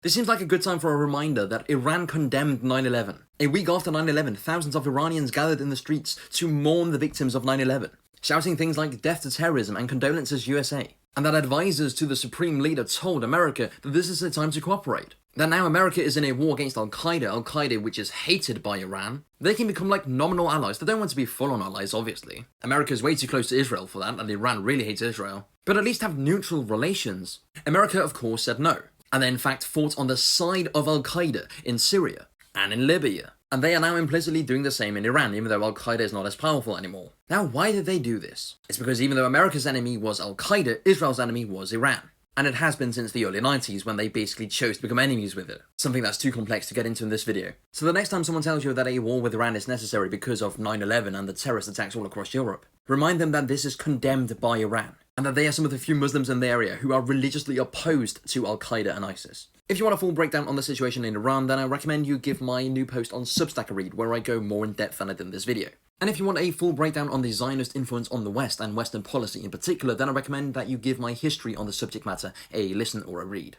This seems like a good time for a reminder that Iran condemned 9/11. A week after 9/11, thousands of Iranians gathered in the streets to mourn the victims of 9/11, shouting things like "Death to terrorism" and "Condolences USA." And that advisors to the supreme leader told America that this is the time to cooperate. That now America is in a war against Al-Qaeda which is hated by Iran. They can become like nominal allies. They don't want to be full-on allies, obviously. America is way too close to Israel for that, and Iran really hates Israel. But at least have neutral relations. America, of course, said no. And they in fact fought on the side of Al-Qaeda in Syria and in Libya. And they are now implicitly doing the same in Iran, even though Al-Qaeda is not as powerful anymore. Now, why did they do this? It's because even though America's enemy was Al-Qaeda, Israel's enemy was Iran. And it has been since the early 90s when they basically chose to become enemies with it. Something that's too complex to get into in this video. So the next time someone tells you that a war with Iran is necessary because of 9/11 and the terrorist attacks all across Europe, remind them that this is condemned by Iran, and that they are some of the few Muslims in the area who are religiously opposed to Al-Qaeda and ISIS. If you want a full breakdown on the situation in Iran, then I recommend you give my new post on Substack a read, where I go more in depth on it than this video. And if you want a full breakdown on the Zionist influence on the West and Western policy in particular, then I recommend that you give my history on the subject matter a listen or a read.